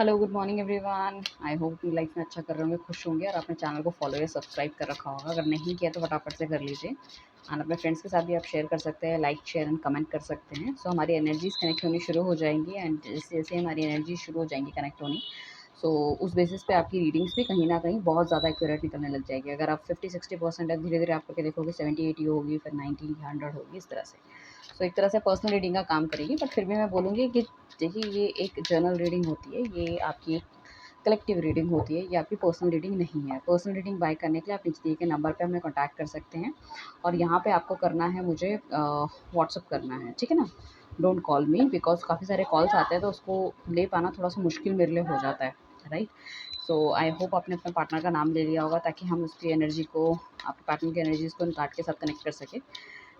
Hello, good morning everyone. I hope अपनी life में अच्छा कर रहे होंगे, खुश होंगे और अपने चैनल को फॉलो या सब्सक्राइब कर रखा होगा। अगर नहीं किया तो फटाफट से कर लीजिए एंड अपने फ्रेंड्स के साथ भी आप शेयर कर सकते हैं, लाइक शेयर एंड कमेंट कर सकते हैं। सो हमारी एनर्जीज कनेक्ट होनी शुरू हो जाएंगी एंड जैसे जैसे हमारी एनर्जी शुरू हो जाएंगी कनेक्ट होनी, सो उस बेसिस पे आपकी रीडिंग्स भी कहीं न कहीं बहुत ज़्यादा एक्यूरेट निकलने लग जाएगी। अगर आप 50-60% है, धीरे-धीरे आप करके देखोगे 70-80 होगी, फिर 90-100 होगी, इस तरह से। सो एक तरह से पर्सनल रीडिंग का काम करेगी, बट फिर भी मैं बोलूँगी कि देखिए ये एक जर्नल रीडिंग होती है, ये आपकी एक कलेक्टिव रीडिंग होती है, ये आपकी पर्सनल रीडिंग नहीं है। पर्सनल रीडिंग बाय करने के लिए आप नीचे दिए गए नंबर पे हमें कॉन्टैक्ट कर सकते हैं और यहाँ पे आपको करना है मुझे व्हाट्सएप करना है, ठीक है ना? डोंट कॉल मी बिकॉज़ काफ़ी सारे कॉल्स आते हैं तो उसको ले पाना थोड़ा-सा मुश्किल मेरे लिए हो जाता है, राइट? सो आई होप आपने अपने पार्टनर का नाम ले लिया होगा ताकि हम उसकी एनर्जी को, आपके पार्टनर की एनर्जीज़ को इन कार्ड के साथ कनेक्ट कर सकें,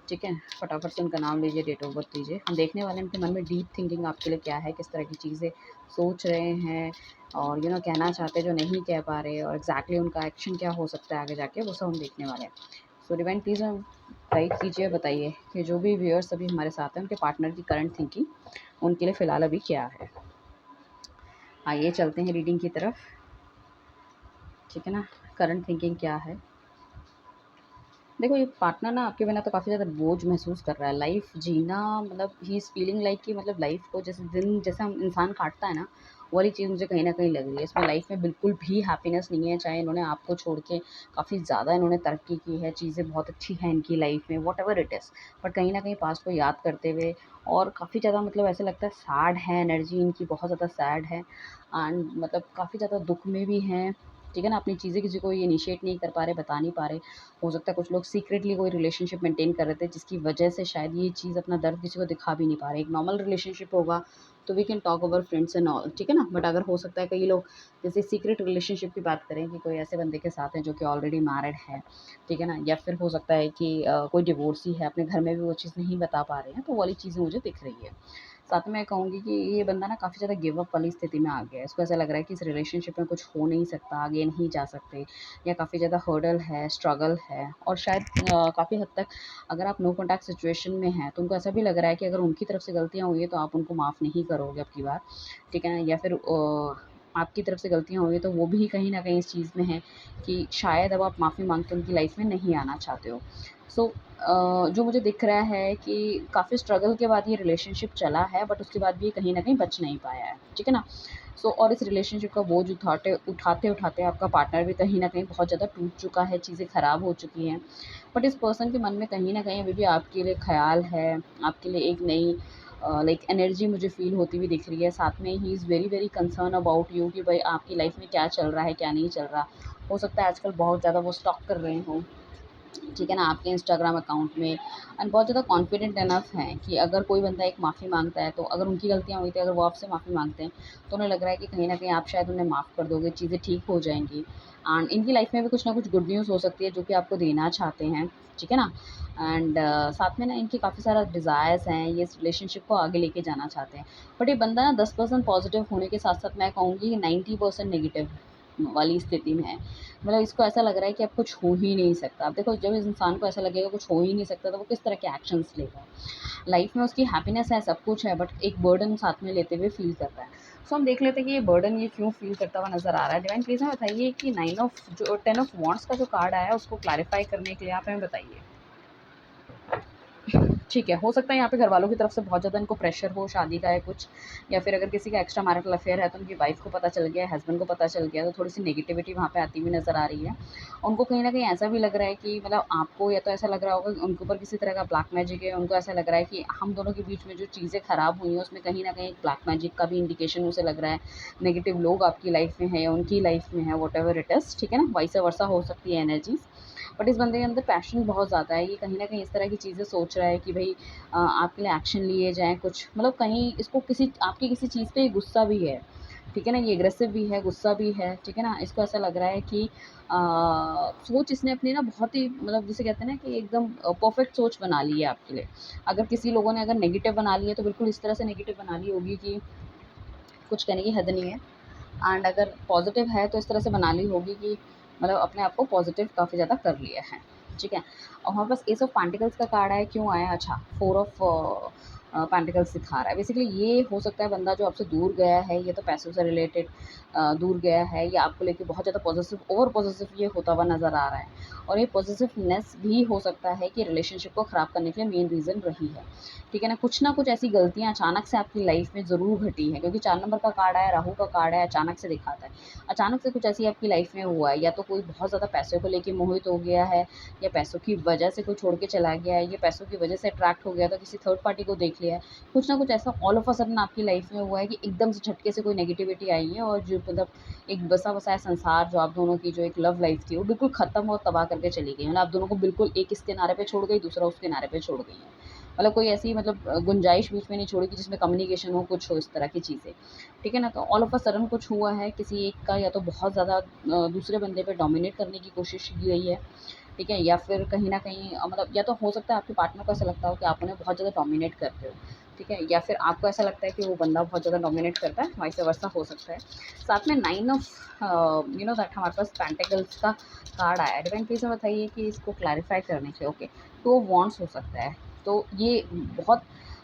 ठीक है? फटाफट से उनका नाम लीजिए, डेट ऑफ बर्थ लीजिए। हम देखने वाले हैं उनके मन में डीप थिंकिंग आपके लिए क्या है, किस तरह की चीज़ें सोच रहे हैं और कहना चाहते हैं जो नहीं कह पा रहे और एग्ज़ैक्टली उनका एक्शन क्या हो सकता है आगे जाके, वो सब हम देखने वाले हैं। सो डिवाइन प्लीज़ गाइड कीजिए, बताइए कि जो भी व्यूअर्स अभी हमारे साथ हैं, उनके पार्टनर की करंट थिंकिंग उनके लिए फ़िलहाल अभी क्या है? आइए चलते हैं रीडिंग की तरफ, ठीक है ना? करंट थिंकिंग क्या है? देखो ये पार्टनर ना आपके बिना तो काफ़ी ज़्यादा बोझ महसूस कर रहा है। लाइफ़ जीना मतलब ही इज़ फीलिंग लाइक कि मतलब लाइफ़ को जैसे दिन जैसे हम इंसान काटता है ना, वो वाली चीज़ मुझे कहीं न कहीं लग रही है। इसमें लाइफ़ में बिल्कुल भी हैप्पीनेस नहीं है, चाहे इन्होंने आपको छोड़ के काफ़ी ज़्यादा इन्होंने तरक्की की है, चीज़ें बहुत अच्छी हैं इनकी लाइफ़ में, व्हाटएवर इट इज़। बट कहीं न कहीं पास्ट को याद करते हुए और काफ़ी ज़्यादा मतलब ऐसा लगता है सैड है, एनर्जी इनकी बहुत ज़्यादा सैड है एंड मतलब काफ़ी ज़्यादा दुःख में भी हैं, ठीक है ना? अपनी चीज़ें किसी को ये इनिशिएट नहीं कर पा रहे, बता नहीं पा रहे। हो सकता है कुछ लोग सीक्रेटली कोई रिलेशनशिप मेंटेन कर रहे थे जिसकी वजह से शायद ये चीज़ अपना दर्द किसी को दिखा भी नहीं पा रहे। एक नॉर्मल रिलेशनशिप होगा तो we can talk about friends and all, ठीक है ना? बट अगर हो सकता है कई लोग जैसे सीक्रेट रिलेशनशिप की बात करें कि कोई ऐसे बंदे के साथ है जो कि ऑलरेडी मैरिड है, ठीक है ना? या फिर हो सकता है कि कोई डिवोर्सी है, अपने घर में भी वो चीज़ नहीं बता पा रहे हैं, तो वो वाली चीज़ें मुझे दिख रही है। साथ में मैं कहूँगी कि ये बंदा ना काफ़ी ज़्यादा गिव अप वाली स्थिति में आ गया है। इसको ऐसा लग रहा है कि इस रिलेशनशिप में कुछ हो नहीं सकता, आगे नहीं जा सकते या काफ़ी ज़्यादा हर्डल है, स्ट्रगल है और शायद काफ़ी हद तक अगर आप नो कॉन्टैक्ट सिचुएशन में हैं, तो उनको ऐसा भी लग रहा है कि अगर उनकी तरफ से गलतियाँ हुई हैं, तो आप उनको माफ़ नहीं करोगे अब की बार, ठीक है ना? या फिर आपकी तरफ से गलतियाँ हुई हैं, तो वो भी कहीं न कहीं इस चीज़ में है कि शायद अब आप माफ़ी माँग के उनकी लाइफ़ में नहीं आना चाहते हो। सो जो मुझे दिख रहा है कि काफ़ी स्ट्रगल के बाद ये रिलेशनशिप चला है, बट उसके बाद भी ये कहीं न कहीं बच नहीं पाया है, ठीक है ना? सो और इस रिलेशनशिप का बोझ उठाते-उठाते आपका पार्टनर भी कहीं न कहीं बहुत ज़्यादा टूट चुका है, चीज़ें ख़राब हो चुकी हैं। बट इस पर्सन के मन में कहीं न कहीं अभी भी आपके लिए ख़्याल है, आपके लिए एक नई लाइक एनर्जी मुझे फ़ील होती हुई दिख रही है। साथ में he is very, very concern about you कि भाई आपकी लाइफ़ में क्या चल रहा है, क्या नहीं चल रहा। हो सकता है आजकल बहुत ज़्यादा वो स्टॉक कर रहे हों, ठीक है ना, आपके इंस्टाग्राम अकाउंट में एंड बहुत ज़्यादा कॉन्फिडेंट इनफ हैं कि अगर कोई बंदा एक माफ़ी माँगता है, तो अगर उनकी गलतियाँ हुई थी, अगर वो आपसे माफ़ी माँगते हैं, तो उन्हें लग रहा है कि कहीं न कहीं आप शायद उन्हें माफ़ कर दोगे, चीज़ें ठीक हो जाएँगी एंड इनकी लाइफ़ में भी कुछ ना कुछ गुड न्यूज़ हो सकती है, जो कि आपको देना चाहते हैं, ठीक है ना? एंड साथ में ना इनके काफ़ी सारा डिज़ायर्स हैं, ये इस रिलेशनशिप को आगे लेके जाना चाहते हैं। बट ये बंदा ना 10% पॉज़िटिव होने के साथ-साथ मैं कहूँगी कि 90% नेगेटिव वाली स्थिति में है। मतलब इसको ऐसा लग रहा है कि अब कुछ हो ही नहीं सकता। अब देखो जब इस इंसान को ऐसा लगेगा कुछ हो ही नहीं सकता, तो वो किस तरह के एक्शंस लेगा। लाइफ में उसकी हैप्पीनेस है, सब कुछ है, बट एक बर्डन साथ में लेते हुए फ़ील कर रहा है। सो हम देख लेते हैं कि ये बर्डन ये क्यों फ़ील करता हुआ नज़र आ रहा है। डिवाइन प्लीज़ हमें बताइए कि 10 ऑफ वांड्स का जो कार्ड आया है उसको क्लैरिफ़ाई करने के लिए आप हमें बताइए। ठीक है, हो सकता है यहाँ पे घरवालों की तरफ से बहुत ज़्यादा इनको प्रेशर हो, शादी का है कुछ, या फिर अगर किसी का एक्स्ट्रा मैरिटल अफेयर है तो उनकी वाइफ़ को पता चल गया है, हस्बैंड को पता चल गया, तो थोड़ी-सी नेगेटिविटी वहाँ पे आती हुई नज़र आ रही है। उनको कहीं न कहीं ऐसा भी लग रहा है कि मतलब आपको या तो ऐसा लग रहा होगा कि उनके ऊपर किसी तरह का ब्लैक मैजिक है, उनको ऐसा लग रहा है कि हम दोनों के बीच में जो चीज़ें खराब हुई हैं, उसमें कहीं न कहीं एक ब्लैक मैजिक का भी इंडिकेशन उसे लग रहा है। नेगेटिव लोग आपकी लाइफ़ में हैं या उनकी लाइफ़ में है, व्हाटएवर इट इज़, ठीक है ना? वाइस वर्सा हो सकती है एनर्जीज़। बट इस बंदे के अंदर पैशन बहुत ज़्यादा है, ये कहीं न कहीं इस तरह की चीज़ें सोच रहा है कि भई आपके लिए एक्शन लिए जाएँ कुछ, मतलब कहीं इसको किसी आपकी किसी चीज़ पे गुस्सा भी है, ठीक है ना? ये एग्रेसिव भी है, गुस्सा भी है, ठीक है ना? इसको ऐसा लग रहा है कि सोच इसने अपनी ना बहुत ही मतलब जिसे कहते हैं ना कि एकदम परफेक्ट सोच बना ली है आपके लिए। अगर किसी लोगों ने अगर नेगेटिव बना ली है, तो बिल्कुल इस तरह से नेगेटिव बना ली होगी कि कुछ कहने की हद नहीं है। एंड अगर पॉज़िटिव है तो इस तरह से बना ली होगी कि मतलब अपने आप को पॉज़िटिव काफ़ी ज़्यादा कर लिया है, ठीक है? और हमारे पास एस ऑफ पेंटिकल्स का कार्ड आया, क्यों आया? अच्छा, 4 ऑफ पेंटिकल्स दिखा रहा है। बेसिकली ये हो सकता है बंदा जो आपसे दूर गया है, ये तो पैसों से रिलेटेड दूर गया है, या आपको लेके बहुत ज़्यादा पॉसेसिव, ओवर पॉसेसिव ये होता हुआ नज़र आ रहा है। और ये पॉसेसिवनेस भी हो सकता है कि रिलेशनशिप को ख़राब करने के लिए मेन रीज़न रही है। ठीक है ना? कुछ ना कुछ ऐसी गलतियाँ अचानक से आपकी लाइफ़ में ज़रूर घटी हैं, क्योंकि 4 नंबर का कार्ड आया, राहु का कार्ड है, अचानक से दिखाता है। अचानक से कुछ ऐसी आपकी लाइफ़ में हुआ है, या तो कोई बहुत ज़्यादा पैसों को लेके मोहित हो गया है, या पैसों की वजह से कोई छोड़ के चला गया है, या पैसों की वजह से अट्रैक्ट हो गया तो किसी थर्ड पार्टी को देख लिया है। कुछ ना कुछ ऐसा ऑल ऑफ अ सडन आपकी लाइफ़ में हुआ है कि एकदम से झटके से कोई नेगेटिविटी आई है, और जो मतलब एक बसा-बसाया संसार, जो आप दोनों की जो एक लव लाइफ़ थी, वो बिल्कुल ख़त्म और तबाह करके चली गई। मतलब आप दोनों को बिल्कुल एक इस किनारे पे छोड़ गई, दूसरा उस किनारे पे छोड़ गई है। मतलब कोई ऐसी मतलब गुंजाइश बीच में नहीं छोड़ी कि जिसमें कम्युनिकेशन हो, कुछ हो इस तरह की चीज़ें। ठीक है ना? तो ऑल ऑफ अ सडन कुछ हुआ है, किसी एक का या तो बहुत ज़्यादा दूसरे बंदे पे डोमिनेट करने की कोशिश की गई है। ठीक है? या फिर कहीं न कहीं मतलब या तो हो सकता है आपके पार्टनर को ऐसा लगता हो कि आप उन्हें बहुत ज़्यादा डोमिनेट करते हो। ठीक है? या फिर आपको ऐसा लगता है कि वो बंदा बहुत ज़्यादा डोमिनेट करता है, वाइस वर्सा हो सकता है। साथ में 9 ऑफ दैट हमारे पास पेंटिकल्स का कार्ड आया है। डिवाइन प्लीज़ हमें बताइए कि इसको क्लैरिफ़ाई करने के ओके, 2 ऑफ वांड्स हो सकता है। तो ये बहुत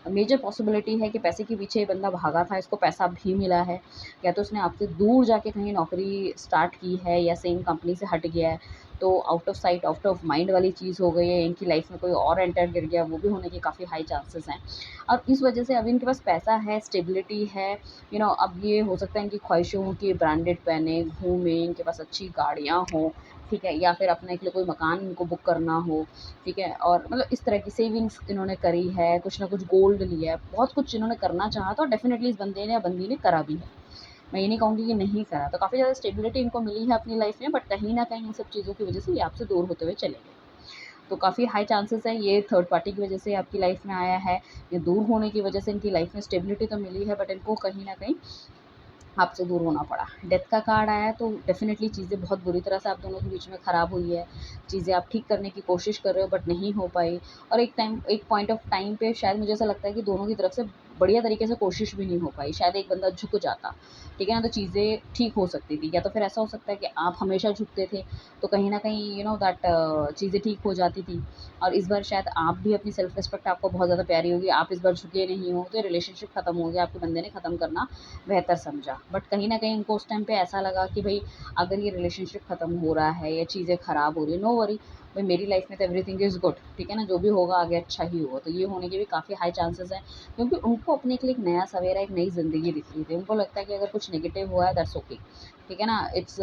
मेजर पॉसिबिलिटी है कि पैसे के पीछे ये बंदा भागा था, इसको पैसा भी मिला है, या तो उसने आपसे दूर जाके कहीं नौकरी स्टार्ट की है, या सेम कंपनी से हट गया है। तो out of sight out of mind वाली चीज़ हो गई है, इनकी लाइफ में कोई और एंटर कर गया, वो भी होने के काफ़ी हाई चांसेस हैं। और इस वजह से अभी इनके पास पैसा है, स्टेबिलिटी है, अब ये हो सकता है इनकी ख्वाहिशों हो कि ब्रांडेड पहने, घूमें, इनके पास अच्छी गाड़ियाँ हों, ठीक है? या फिर अपने के लिए कोई मकान इनको बुक करना हो, ठीक है? और मतलब इस तरह की सेविंग्स इन्होंने करी है, कुछ ना कुछ गोल्ड लिया है, बहुत कुछ इन्होंने करना चाहा था, और डेफ़िनिटली इस बंदे ने या बंदी ने करा भी है। मैं ये नहीं कहूँगी कि नहीं करा, तो काफ़ी ज़्यादा स्टेबिलिटी इनको मिली है अपनी लाइफ़ में, बट कहीं न कहीं इन सब चीज़ों की वज़ह से ये आपसे दूर होते हुए चले गए। तो काफ़ी हाई चांसेस है ये थर्ड पार्टी की वज़ह से आपकी लाइफ़ में आया है। ये दूर होने की वज़ह से इनकी लाइफ़ में स्टेबिलिटी तो मिली है, बट इनको कहीं न कहीं आपसे दूर होना पड़ा। डेथ का कार्ड आया, तो डेफ़िनेटली चीज़ें बहुत बुरी तरह से आप दोनों के बीच में ख़राब हुई है। चीज़ें आप ठीक करने की कोशिश कर रहे हो, बट नहीं हो पाई, और एक पॉइंट ऑफ टाइम पे शायद मुझे ऐसा लगता है कि दोनों की तरफ से बढ़िया तरीके से कोशिश भी नहीं हो पाई। शायद एक बंदा झुक जाता, ठीक है ना? तो चीज़ें ठीक हो सकती थी, या तो फिर ऐसा हो सकता है कि आप हमेशा झुकते थे, तो कहीं न कहीं दैट चीज़ें ठीक हो जाती थी। और इस बार शायद आप भी अपनी सेल्फ रिस्पेक्ट आपको बहुत ज़्यादा प्यारी होगी, आप इस बार झुके नहीं हो, तो ये रिलेशनशिप ख़त्म हो गया, आपके बंदे ने ख़त्म करना बेहतर समझा। बट कहीं न कहीं उनको उस टाइम पे ऐसा लगा कि भई अगर ये रिलेशनशिप ख़त्म हो रहा है या चीज़ें ख़राब हो रही है, नो वरी, भई मेरी लाइफ़ में तो एवरीथिंग इज़ गुड, ठीक है ना? जो भी होगा आगे अच्छा ही होगा। तो ये होने के भी काफ़ी हाई चांसेज़ हैं, क्योंकि उनको अपने के लिए एक नया सवेरा, एक नई ज़िंदगी दिख रही थी। उनको लगता है कि अगर कुछ नेगेटिव हुआ है दैट्स ओके, ठीक है ना? इट्स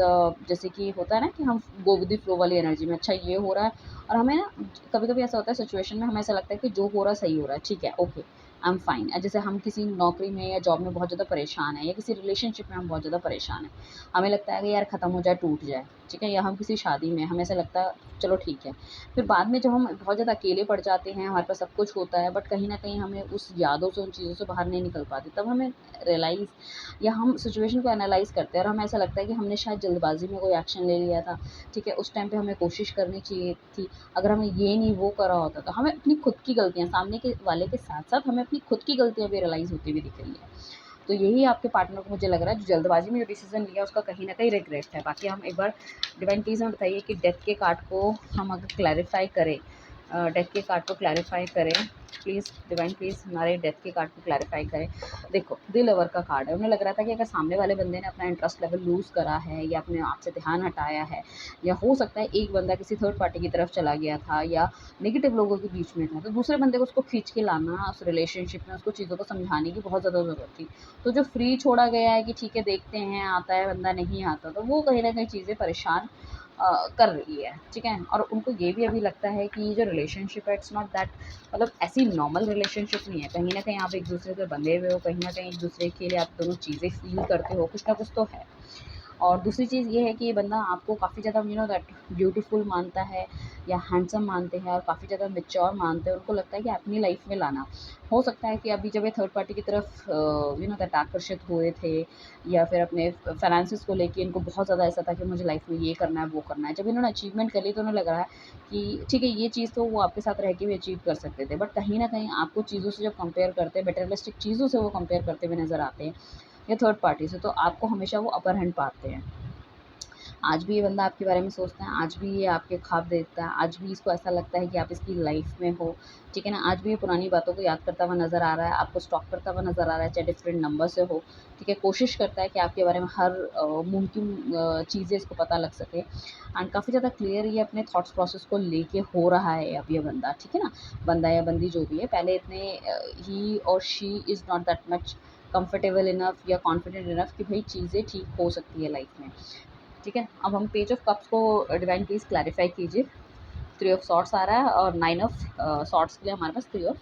जैसे कि होता है ना कि हम गो विद द फ्लो वाली एनर्जी में, अच्छा ये हो रहा है, और हमें ना कभी-कभी ऐसा होता है सिचुएशन में, हमें ऐसा लगता है कि जो हो रहा है सही हो रहा है, ठीक है, ओके। I am fine. जैसे हम किसी नौकरी में या जॉब में बहुत ज़्यादा परेशान हैं, या किसी रिलेशनशिप में हम बहुत ज़्यादा परेशान हैं। हमें लगता है कि यार ख़त्म हो जाए, टूट जाए, ठीक है? या हम किसी शादी में हमें ऐसा लगता है चलो ठीक है। फिर बाद में जब हम बहुत ज़्यादा अकेले पड़ जाते हैं, हमारे पास सब कुछ होता है, बट कहीं न कहीं हमें उस यादों से, उन चीज़ों से बाहर नहीं निकल पाते। तब हमें रियलाइज़, या हम सिचुएशन को एनालाइज़ करते हैं, और हमें ऐसा लगता है कि हमने शायद जल्दबाज़ी में कोई एक्शन ले लिया था, ठीक है? उस टाइम पे हमें कोशिश करनी चाहिए थी। अगर हमें ये नहीं वो करा होता, तो हमें अपनी खुद की गलतियाँ, सामने के वाले के साथ-साथ हमें अपनी खुद की गलतियाँ भी रियलाइज़ होती हुई दिख रही है। तो यही आपके पार्टनर को मुझे लग रहा है, जो जल्दबाज़ी में जो डिसीज़न लिया उसका कहीं न कहीं रिग्रेट है। बाकी हम एक बार डिवाइन प्लीज़ हमें बताइए कि डेथ के कार्ड को हम अगर क्लैरिफ़ाई करें, डेथ के कार्ड को क्लैरिफ़ाई करें, प्लीज़ डिवाइन प्लीज़ हमारे डेथ के कार्ड को क्लैरिफ़ाई करें। देखो, द लवर का कार्ड है, उन्हें लग रहा था कि अगर सामने वाले बंदे ने अपना इंटरेस्ट लेवल लूज़ करा है, या अपने आप से ध्यान हटाया है, या हो सकता है एक बंदा किसी थर्ड पार्टी की तरफ चला गया था, या नेगेटिव लोगों के बीच में था, तो दूसरे बंदे को उसको खींच के लाना उस रिलेशनशिप में, उसको चीज़ों को समझाने की बहुत ज़्यादा ज़रूरत थी। तो जो फ्री छोड़ा गया है कि ठीक है देखते हैं, आता है बंदा, नहीं आता, तो वो कहीं न कहीं चीज़ें परेशान कर रही है, ठीक है? और उनको ये भी अभी लगता है कि ये जो रिलेशनशिप है इट्स नॉट दैट, मतलब ऐसी नॉर्मल रिलेशनशिप नहीं है। कहीं न कहीं आप एक-दूसरे से बंधे हुए हो, कहीं न कहीं एक-दूसरे के लिए आप दोनों चीज़ें फ़ील करते हो, कुछ ना कुछ तो है। और दूसरी चीज़ ये है कि ये बंदा आपको काफ़ी ज़्यादा दैट ब्यूटीफुल मानता है, या हैंडसम मानते हैं, और काफ़ी ज़्यादा मैच्योर मानते हैं। उनको लगता है कि अपनी लाइफ में लाना। हो सकता है कि अभी जब ये थर्ड पार्टी की तरफ दैट आकर्षित हुए थे, या फिर अपने फाइनेंसेस को लेके इनको बहुत ज़्यादा ऐसा था कि मुझे लाइफ में ये करना है, वो करना है। जब इन्होंने अचीवमेंट कर ली, तो उन्हें लग रहा है कि ठीक है, ये चीज़ तो वो आपके साथ रह के भी अचीव कर सकते थे, बट कहीं न कहीं आपको चीज़ों से जब कंपेयर करते हैं, मटेरियलिस्टिक चीज़ों से वो कंपेयर करते हुए नज़र आते हैं, या थर्ड पार्टी से, तो आपको हमेशा वो अपर हैंड पाते हैं। आज भी ये बंदा आपके बारे में सोचता है, आज भी ये आपके ख्वाब देखता है, आज भी इसको ऐसा लगता है कि आप इसकी लाइफ में हो, ठीक है ना? आज भी ये पुरानी बातों को याद करता हुआ नज़र आ रहा है, आपको स्टॉक करता हुआ नज़र आ रहा है, चाहे डिफरेंट नंबर से हो, ठीक है? कोशिश करता है कि आपके बारे में हर मुमकिन चीज़ें इसको पता लग सके एंड काफ़ी ज़्यादा क्लियर ये अपने थॉट्स प्रोसेस को लेके हो रहा है अब ये बंदा, ठीक है ना? बंदा या बंदी जो भी है, पहले इतने ही और she is not that much comfortable enough या कॉन्फिडेंट इनफ कि भाई चीज़ें ठीक हो सकती है लाइफ में, ठीक है। अब हम पेज ऑफ कप्स को डिवाइन प्लीज़ क्लैरिफाई कीजिए। थ्री ऑफ सॉर्ट्स आ रहा है और नाइन ऑफ सॉर्ट्स के लिए हमारे पास थ्री ऑफ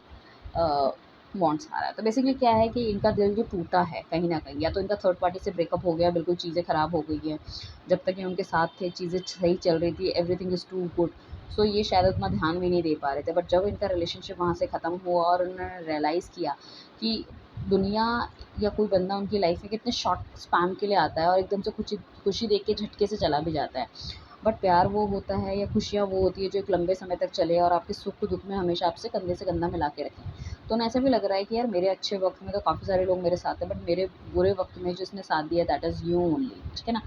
वॉन्ड्स आ रहा है। तो बेसिकली क्या है कि इनका दिल जो टूटा है कहीं न कहीं, या तो इनका थर्ड पार्टी से ब्रेकअप हो गया, बिल्कुल चीज़ें ख़राब हो गई हैं। जब तक ये उनके साथ थे, चीज़ें सही चल रही थी, एवरीथिंग इज़ टू गुड। सो ये शायद उतना ध्यान भी नहीं दे पा रहे थे। बट जब इनका रिलेशनशिप वहाँ से ख़त्म हुआ और उन्होंने रियलाइज़ किया कि दुनिया या कोई बंदा उनकी लाइफ़ में कितने शॉर्ट स्पैन के लिए आता है और एकदम से खुशी खुशी देके झटके से चला भी जाता है। बट प्यार वो होता है या खुशियाँ वो होती है जो एक लंबे समय तक चले और आपके सुख दुख में हमेशा आपसे कंधे से कंधा मिला के रखें। तो उन्हें ऐसा भी लग रहा है कि यार मेरे अच्छे वक्त में तो काफ़ी सारे लोग मेरे साथ हैं, बट मेरे बुरे वक्त में जिसने साथ दिया दैट इज़ यू ओनली, ठीक है ना?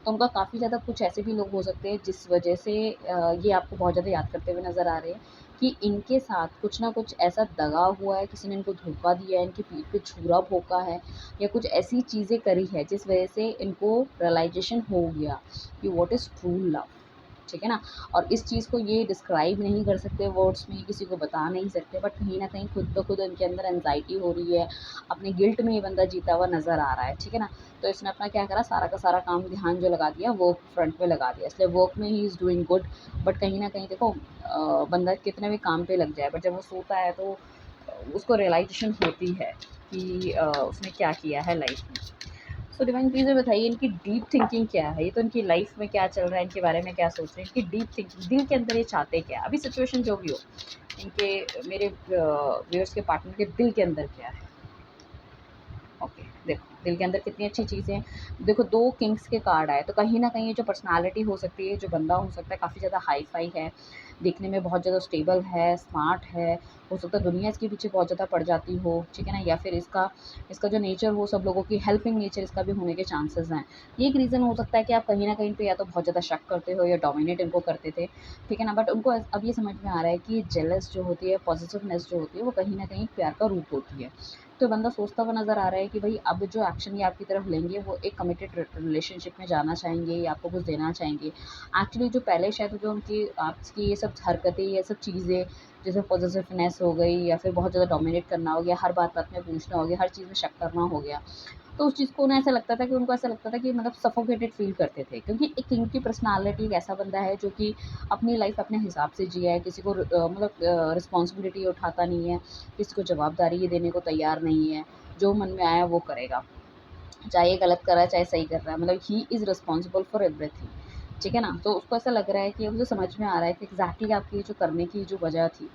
तो उनका काफ़ी ज़्यादा कुछ ऐसे भी लोग हो सकते हैं जिस वजह से ये आपको बहुत ज़्यादा याद करते हुए नज़र आ रहे हैं कि इनके साथ कुछ ना कुछ ऐसा दगा हुआ है, किसी ने इनको धोखा दिया है, इनकी पीठ पे छुरा भोंका है या कुछ ऐसी चीज़ें करी है जिस वजह से इनको रियलाइजेशन हो गया कि व्हाट इज़ ट्रू लव, ठीक है ना? और इस चीज़ को ये डिस्क्राइब नहीं कर सकते वर्ड्स में, किसी को बता नहीं सकते, बट कहीं न कहीं खुद ब खुद उनके अंदर एंग्ज़ायटी हो रही है, अपने गिल्ट में ये बंदा जीता हुआ नज़र आ रहा है, ठीक है ना? तो इसने अपना क्या करा, सारा का सारा काम ध्यान जो लगा दिया वर्क फ्रंट पे लगा दिया, इसलिए वर्क में he is doing good. But कहीं न कहीं देखो बंदा कितने भी काम पे लग जाए, बट जब वो सोता है तो उसको रियलाइज़ेशन होती है कि उसने क्या किया है लाइफ़ में। सो डिवाइन प्लीज़ बताइए इनकी डीप थिंकिंग क्या है? ये तो इनकी लाइफ में क्या चल रहा है, इनके बारे में क्या सोच रहे हैं, इनकी डीप थिंकिंग दिल के अंदर ये चाहते क्या है? अभी सिचुएशन जो भी हो, इनके मेरे व्यूअर्स के पार्टनर के दिल के अंदर क्या है? ओके, देखो दिल के अंदर कितनी अच्छी चीज़ें हैं। देखो 2 किंग्स के कार्ड आए, तो कहीं न कहीं ये जो पर्सनैलिटी हो सकती है, जो बंदा हो सकता है काफ़ी ज़्यादा हाई-फ़ाई है, दिखने में बहुत ज़्यादा स्टेबल है, स्मार्ट है, हो सकता है दुनिया इसके पीछे बहुत ज़्यादा पड़ जाती हो, ठीक है ना? या फिर इसका इसका जो नेचर हो सब लोगों की हेल्पिंग नेचर इसका भी होने के चांसेज़ हैं। ये एक रीज़न हो सकता है कि आप कहीं न कहीं पे या तो बहुत ज़्यादा शक करते हो या डोमिनेट इनको करते थे, ठीक है ना? बट उनको अब ये समझ में आ रहा है कि जेलस जो होती है, पॉज़ेसिवनेस जो होती है, वो कहीं न कहीं प्यार का रूप होती है। तो बंदा सोचता हुआ नज़र आ रहा है कि भई अब जो एक्शन ये आपकी तरफ लेंगे वो एक कमिटेड रिलेशनशिप में जाना चाहेंगे या आपको कुछ देना चाहेंगे। एक्चुअली जो पहले शायद जो उनकी आपकी ये सब हरकतें, ये सब चीज़ें जैसे पॉसेसिवनेस हो गई या फिर बहुत ज़्यादा डोमिनेट करना हो गया, हर बात-बात में पूछना हो गया, हर चीज़ में शक करना हो गया। तो उस चीज़ को उन्हें ऐसा लगता था कि उनको ऐसा लगता था कि मतलब सफोकेटेड फ़ील करते थे, क्योंकि एक किंग की पर्सनैलिटी एक ऐसा बंदा है जो कि अपनी लाइफ़ अपने हिसाब से जिया है, किसी को मतलब रिस्पॉन्सिबिलिटी उठाता नहीं है, किसी को जवाबदारी ये देने को तैयार नहीं है, जो मन में आया वो करेगा। चाहे ये गलत कर रहा है, चाहे सही कर रहा है, मतलब he is responsible for everything, ठीक है ना? तो उसको ऐसा लग रहा है कि उसे समझ में आ रहा है कि एग्ज़ैक्टली आपकी ये जो करने की जो वजह थी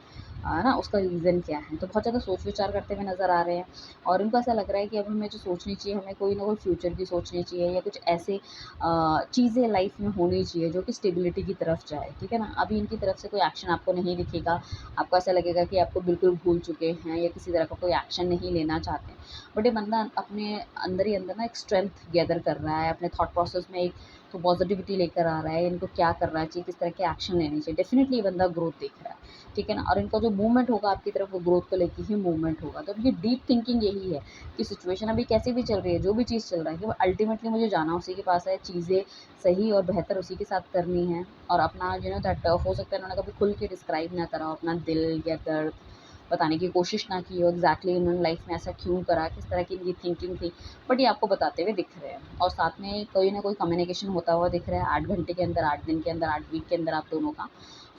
ना उसका रीज़न क्या है। तो बहुत ज़्यादा सोच-विचार करते हुए नज़र आ रहे हैं और इनको ऐसा लग रहा है कि अब हमें जो सोचनी चाहिए, हमें कोई ना कोई फ्यूचर की सोचनी चाहिए या कुछ ऐसे चीज़ें लाइफ़ में होनी चाहिए जो कि स्टेबिलिटी की तरफ जाए, ठीक है ना? अभी इनकी तरफ से कोई एक्शन आपको नहीं दिखेगा, आपको ऐसा लगेगा कि आपको बिल्कुल भूल चुके हैं या किसी तरह का कोई एक्शन नहीं लेना चाहते हैं। बट ये बंदा अपने अंदर ही अंदर ना एक स्ट्रेंथ गैदर कर रहा है, अपने थॉट प्रोसेस में एक तो पॉजिटिविटी लेकर आ रहा है, इनको क्या करना चाहिए, किस तरह के एक्शन लेने चाहिए। डेफ़िनिटली ये बंदा ग्रोथ देख रहा है, ठीक है ना? और इनका जो मूवमेंट होगा आपकी तरफ वो ग्रोथ को लेके ही मूवमेंट होगा। तो इनकी डीप थिंकिंग यही है कि सिचुएशन अभी कैसी भी चल रही है, जो भी चीज़ चल रहा है कि वो अल्टीमेटली मुझे जाना उसी के पास है, चीज़ें सही और बेहतर उसी के साथ करनी है और अपना दैट हो सकता है इन्होंने कभी खुल के डिस्क्राइब ना करा हो अपना दिल या दर्द बताने की कोशिश ना की हो, एग्ज़ैक्टली उन्होंने लाइफ़ में ऐसा क्यों करा, किस तरह की इनकी थिंकिंग थी, बट ये आपको बताते हुए दिख रहे हैं और साथ में कोई ना कोई कम्युनिकेशन होता हुआ दिख रहा है 8 घंटे के अंदर, 8 दिन के अंदर, 8 वीक के अंदर आप दोनों का।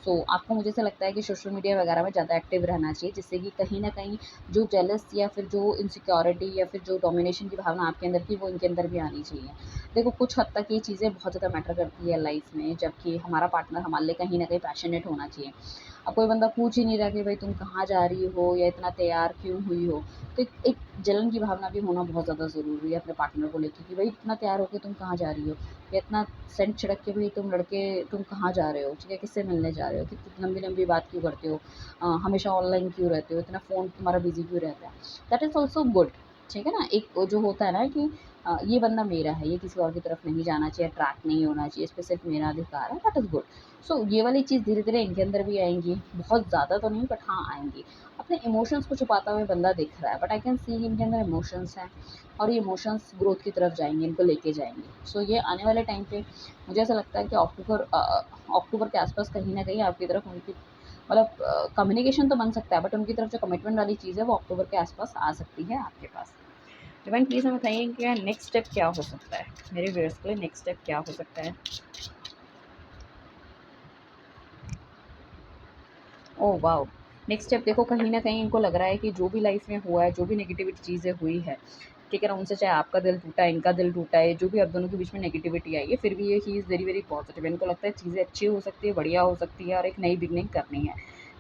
सो आपको मुझे ऐसा लगता है कि सोशल मीडिया वगैरह में ज़्यादा एक्टिव रहना चाहिए, जिससे कि कहीं न कहीं जो जेलस या फिर जो इनसिक्योरिटी या फिर जो डोमिनेशन की भावना आपके अंदर थी, वो इनके अंदर भी आनी चाहिए। देखो कुछ हद तक ये चीज़ें बहुत ज़्यादा मैटर करती है लाइफ़ में, जबकि हमारा पार्टनर हमारे लिए कहीं न कहीं पैशनेट होना चाहिए। अब कोई बंदा पूछ ही नहीं रहा कि भाई तुम कहाँ जा रही हो या इतना तैयार क्यों हुई हो? तो एक जलन की भावना भी होना बहुत ज़्यादा ज़रूरी है अपने पार्टनर को लेके कि भाई इतना तैयार होके तुम कहाँ जा रही हो? या इतना सेंट छिड़क के भाई तुम कहाँ जा रहे हो? ठीक है, किससे मिलने जा रहे हो? कितनी लंबी-लंबी बात क्यों करते हो? हमेशा ऑनलाइन क्यों रहते हो? इतना फ़ोन तुम्हारा बिज़ी क्यों रहता है? दैट इज़ ऑल्सो गुड, ठीक है ना? एक वो जो होता है ना कि ये बंदा मेरा है, ये किसी और की तरफ नहीं जाना चाहिए, ट्रैक नहीं होना चाहिए, इस पे सिर्फ़ मेरा अधिकार है, दैट इज़ गुड। सो ये वाली चीज़ धीरे-धीरे इनके अंदर भी आएँगी, बहुत ज़्यादा तो नहीं बट हाँ, आएँगी। अपने इमोशंस को छुपाता हुआ बंदा दिख रहा है बट आई कैन सी इनके अंदर इमोशंस हैं और ये इमोशंस ग्रोथ की तरफ जाएँगे, इनको लेके जाएँगे। सो ये आने वाले टाइम पे मुझे ऐसा लगता है कि अक्टूबर के आस-पास कहीं न कहीं आपकी तरफ उनकी मतलब कम्युनिकेशन तो बन सकता है बट उनकी तरफ जो कमिटमेंट वाली चीज़ है वो अक्टूबर के आस-पास आ सकती है आपके पास। डिवाइन प्लीज़ हमें बताइए कि नेक्स्ट स्टेप क्या हो सकता है? मेरे व्यूअर्स के लिए नेक्स्ट स्टेप क्या हो सकता है? Oh wow! नेक्स्ट स्टेप देखो कहीं न कहीं इनको लग रहा है कि जो भी लाइफ़ में हुआ है, जो भी नेगेटिविटी चीज़ें हुई है, ठीक है ना? उनसे चाहे आपका दिल टूटा है, इनका दिल टूटा है, जो भी आप दोनों के बीच में नेगेटिविटी आई है, फिर भी ये he is very, very positive. इनको लगता है चीज़ें अच्छी हो सकती है, बढ़िया हो सकती है और एक नई बिगिनिंग करनी है।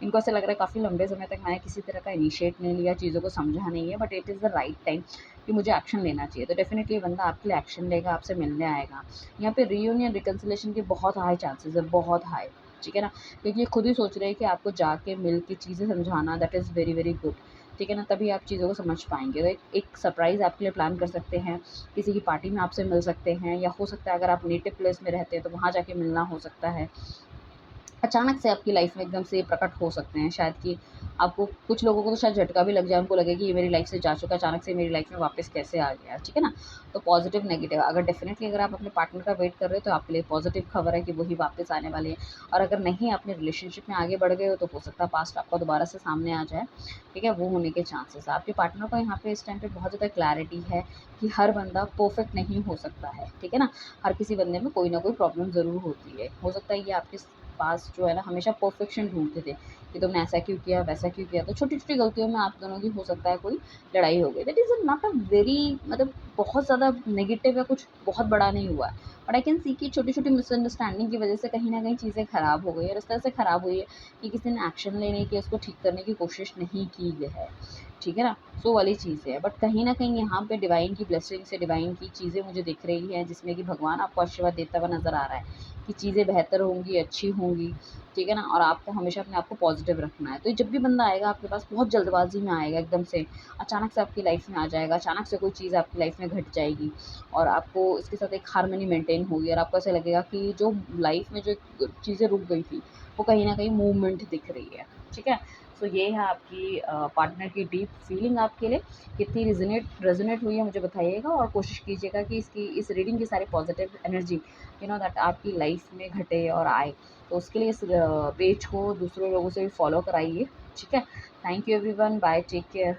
इनको ऐसा लग रहा है काफ़ी लंबे समय तक मैंने किसी तरह का इनिशिएट नहीं लिया, चीज़ों को समझा नहीं है but it is the right time कि मुझे एक्शन लेना चाहिए। तो डेफ़िनिटली ये बंदा आपके लिए एक्शन लेगा, आपसे मिलने आएगा। यहाँ पे रियूनियन, रिकंसिलिएशन के बहुत हाई चांसेज़ है, बहुत हाई, ठीक है ना? क्योंकि ये खुद ही सोच रहे हैं कि आपको जाके मिल के चीज़ें समझाना that is very, very good, ठीक है ना? तभी आप चीज़ों को समझ पाएँगे। तो एक सरप्राइज़ आपके लिए प्लान कर सकते हैं, किसी की पार्टी में आपसे मिल सकते हैं या हो सकता है अगर आप नेटिव प्लेस में रहते हैं तो वहाँ जाके मिलना हो सकता है। अचानक से आपकी लाइफ में एकदम से प्रकट हो सकते हैं। शायद कि आपको कुछ लोगों को तो शायद झटका भी लग जाए, उनको लगे कि ये मेरी लाइफ से जा चुका है, अचानक से मेरी लाइफ में वापस कैसे आ गया, ठीक है ना? तो पॉज़िटिव, नेगेटिव अगर डेफ़िनेटली अगर आप अपने पार्टनर का वेट कर रहे हो तो आपके लिए पॉज़िटिव खबर है कि वही वापस आने वाले हैं और अगर नहीं अपने रिलेशनशिप में आगे बढ़ गए हो तो हो सकता है पास्ट आपका दोबारा से सामने आ जाए, ठीक है? वो होने के चांसेस है। आपके पार्टनर को यहाँ पे इस टाइम पे बहुत ज़्यादा क्लैरिटी है कि हर बंदा परफ़ेक्ट नहीं हो सकता है, ठीक है ना? हर किसी बंदे में कोई ना कोई प्रॉब्लम ज़रूर होती है। हो सकता है ये आपके पास जो है ना हमेशा परफेक्शन ढूँढते थे, कि तुमने ऐसा क्यों किया, वैसा क्यों किया? तो छोटी-छोटी गलतियों में आप दोनों की हो सकता है कोई लड़ाई हो गई। That is not a very मतलब बहुत ज़्यादा नेगेटिव या कुछ बहुत बड़ा नहीं हुआ है। बट आई कैन सी कि छोटी-छोटी मिसअंडरस्टैंडिंग की वज़ह से कहीं न कहीं चीज़ें खराब हो गई और इस तरह से खराब हुई है कि किसी ने एक्शन लेने की, उसको ठीक करने की कोशिश नहीं की है। ठीक है ना? सो वाली चीज़ है। बट कहीं न कहीं यहाँ पे डिवाइन की ब्लेसिंग से डिवाइन की चीज़ें मुझे दिख रही हैं जिसमें कि भगवान आपको आशीर्वाद देता हुआ नज़र आ रहा है कि चीज़ें बेहतर होंगी, अच्छी होंगी, ठीक है ना? और आपको हमेशा अपने आप को पॉज़िटिव रखना है। तो जब भी बंदा आएगा आपके पास बहुत जल्दबाज़ी में आएगा एकदम से, अचानक से आपकी लाइफ़ में आ जाएगा, अचानक से कोई चीज़ आपकी लाइफ़ में घट जाएगी और आपको इसके साथ एक हार्मनी मेंटेन होगी और आपको ऐसा लगेगा कि जो लाइफ़ में जो चीज़ें रुक गई थी, वो कहीं न कहीं मूवमेंट दिख रही है, ठीक है? सो ये है आपकी पार्टनर की डीप फीलिंग आपके लिए, कितनी रेज़ोनेट हुई है मुझे बताइएगा और कोशिश कीजिएगा कि इस रीडिंग की सारी पॉज़िटिव एनर्जी दैट आपकी लाइफ़ में घटे और आए। तो उसके लिए इस पेज को दूसरे लोगों से भी फॉलो कराइए, ठीक है? Thank you everyone, bye, take care.